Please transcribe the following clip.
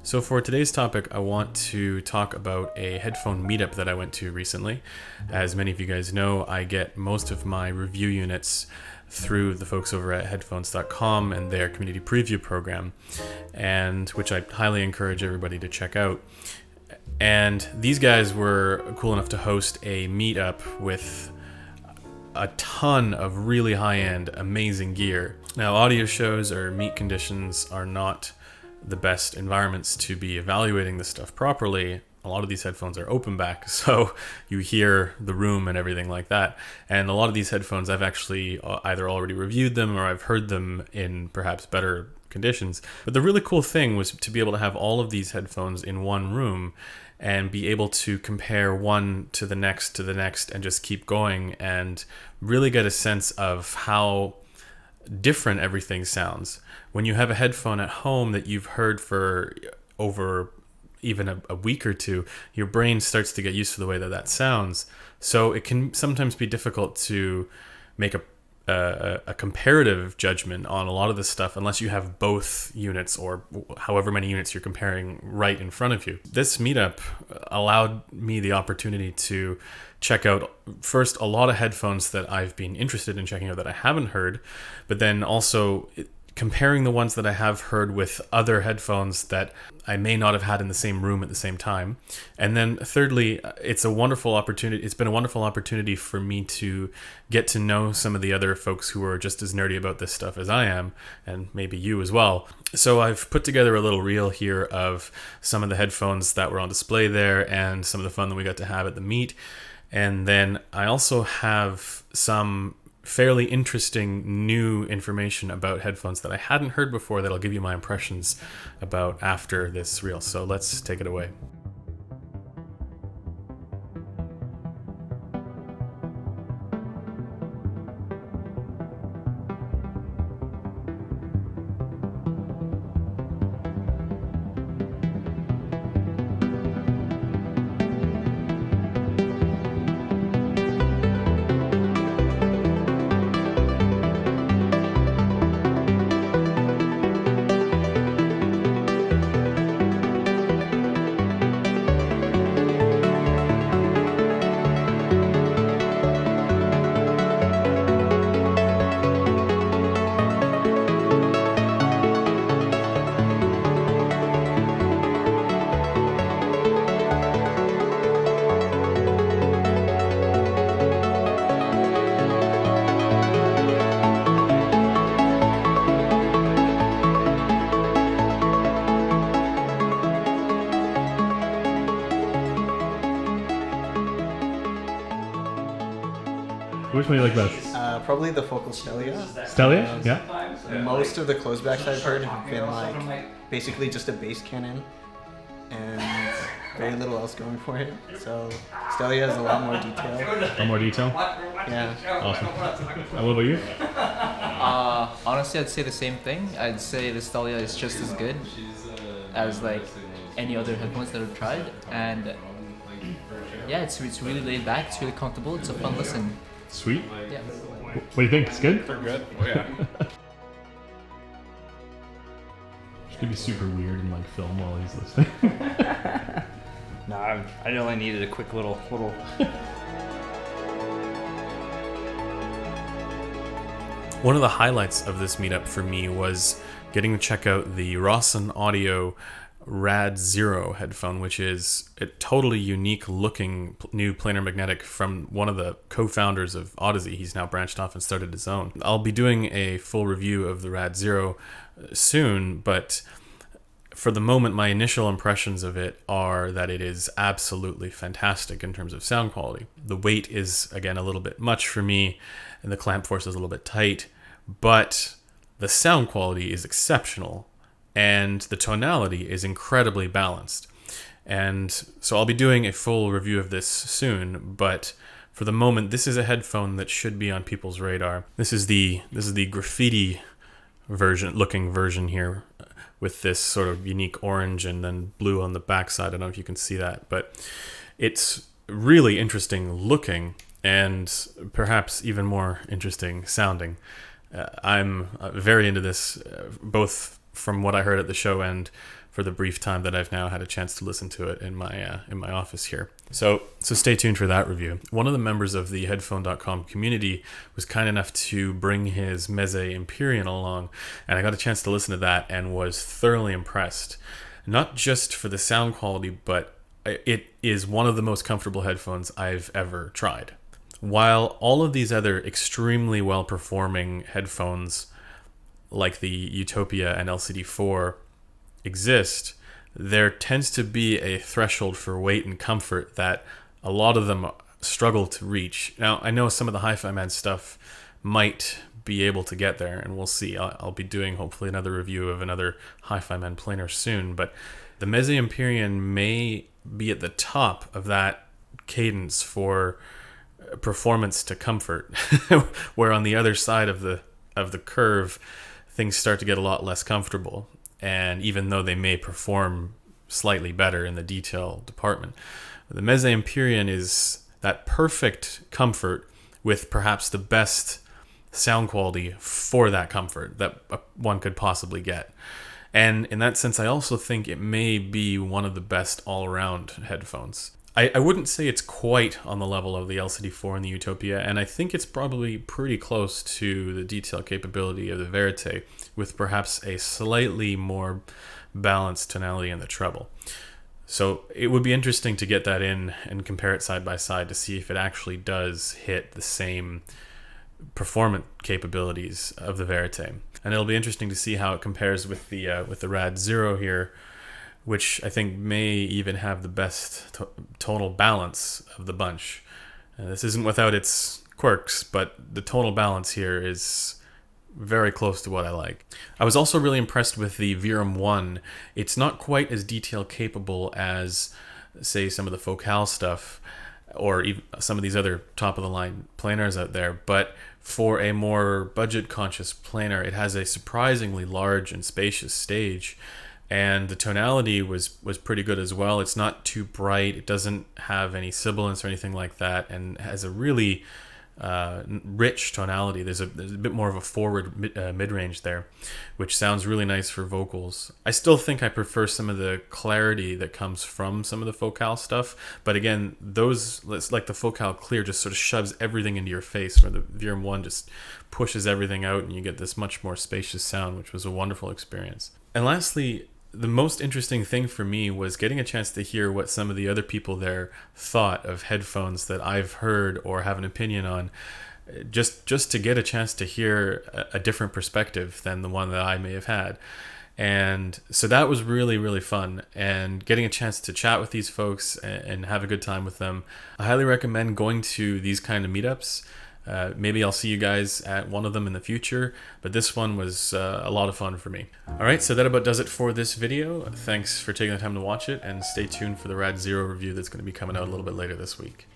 So for today's topic, I want to talk about a headphone meetup that I went to recently. As many of you guys know, I get most of my review units through the folks over at headphones.com and their community preview program, and which I highly encourage everybody to check out. And these guys were cool enough to host a meetup with a ton of really high-end, amazing gear. Now, audio shows or meet conditions are not the best environments to be evaluating this stuff properly. A lot of these headphones are open back, so you hear the room and everything like that. And a lot of these headphones, I've actually either already reviewed them or I've heard them in perhaps better conditions. But the really cool thing was to be able to have all of these headphones in one room and be able to compare one to the next and just keep going and really get a sense of how different everything sounds. When you have a headphone at home that you've heard for over even a week or two, your brain starts to get used to the way that sounds. So it can sometimes be difficult to make a comparative judgment on a lot of this stuff unless you have both units or however many units you're comparing right in front of you. This meetup allowed me the opportunity to check out first a lot of headphones that I've been interested in checking out that I haven't heard, but then also comparing the ones that I have heard with other headphones that I may not have had in the same room at the same time. And then thirdly, it's been a wonderful opportunity for me to get to know some of the other folks who are just as nerdy about this stuff as I am, and maybe you as well. So I've put together a little reel here of some of the headphones that were on display there and some of the fun that we got to have at the meet. And then I also have some fairly interesting new information about headphones that I hadn't heard before that I'll give you my impressions about after this reel. So let's take it away. Which one do you like best? Probably the Focal Stellia. Stellia? Yeah. Most of the closebacks I've heard have been like basically just a bass cannon and very little else going for it. So Stellia has a lot more detail. A lot more detail? Yeah. Awesome. What about you? Honestly, I'd say the same thing. I'd say the Stellia is just as good as like any other headphones that I've tried, and yeah, it's really laid back. It's really comfortable. It's a fun listen. Sweet. Yeah. What do you think? It's good? They're good. Oh yeah. It's gonna be super weird and like film while he's listening. No, I only needed a quick little. One of the highlights of this meetup for me was getting to check out the Rosson Audio RAD-0 headphone, which is a totally unique looking new planar magnetic from one of the co-founders of Odyssey. He's now branched off and started his own. I'll be doing a full review of the RAD-0 soon, but for the moment, my initial impressions of it are that it is absolutely fantastic in terms of sound quality. The weight is, again, a little bit much for me, and the clamp force is a little bit tight, but the sound quality is exceptional, and the tonality is incredibly balanced. And so I'll be doing a full review of this soon, but for the moment, this is a headphone that should be on people's radar. This is the graffiti looking version here with this sort of unique orange and then blue on the backside. I don't know if you can see that, but it's really interesting looking and perhaps even more interesting sounding. I'm very into this, both from what I heard at the show and for the brief time that I've now had a chance to listen to it in my office here. So stay tuned for that review. One of the members of the headphone.com community was kind enough to bring his Meze Empyrean along, and I got a chance to listen to that and was thoroughly impressed. Not just for the sound quality, but it is one of the most comfortable headphones I've ever tried. While all of these other extremely well-performing headphones like the Utopia and LCD4 exist, there tends to be a threshold for weight and comfort that a lot of them struggle to reach. Now, I know some of the Hi-Fi Man stuff might be able to get there, and we'll see. I'll be doing hopefully another review of another Hi-Fi Man planar soon, but the Meze Empyrean may be at the top of that cadence for performance to comfort, where on the other side of the curve, things start to get a lot less comfortable. And even though they may perform slightly better in the detail department, the Meze Empyrean is that perfect comfort with perhaps the best sound quality for that comfort that one could possibly get. And in that sense, I also think it may be one of the best all-around headphones. I wouldn't say it's quite on the level of the LCD4 and the Utopia, and I think it's probably pretty close to the detail capability of the Verite, with perhaps a slightly more balanced tonality in the treble. So it would be interesting to get that in and compare it side by side to see if it actually does hit the same performance capabilities of the Verite. And it'll be interesting to see how it compares with the RAD-0 here, which I think may even have the best tonal balance of the bunch. This isn't without its quirks, but the tonal balance here is very close to what I like. I was also really impressed with the Verum 1. It's not quite as detail capable as, say, some of the Focal stuff, or even some of these other top-of-the-line planars out there, but for a more budget-conscious planar, it has a surprisingly large and spacious stage, and the tonality was pretty good as well. It's not too bright, it doesn't have any sibilance or anything like that, and has a really rich tonality. There's a bit more of a forward mid-range there, which sounds really nice for vocals. I still think I prefer some of the clarity that comes from some of the Focal stuff, but again, those, like the Focal Clear, just sort of shoves everything into your face, where the Verum 1 just pushes everything out and you get this much more spacious sound, which was a wonderful experience. And lastly, the most interesting thing for me was getting a chance to hear what some of the other people there thought of headphones that I've heard or have an opinion on, just to get a chance to hear a different perspective than the one that I may have had. And so that was really, really fun, and getting a chance to chat with these folks and have a good time with them. I highly recommend going to these kind of meetups. Maybe I'll see you guys at one of them in the future, but this one was a lot of fun for me. Alright, so that about does it for this video. Thanks for taking the time to watch it, and stay tuned for the RAD-0 review that's going to be coming out a little bit later this week.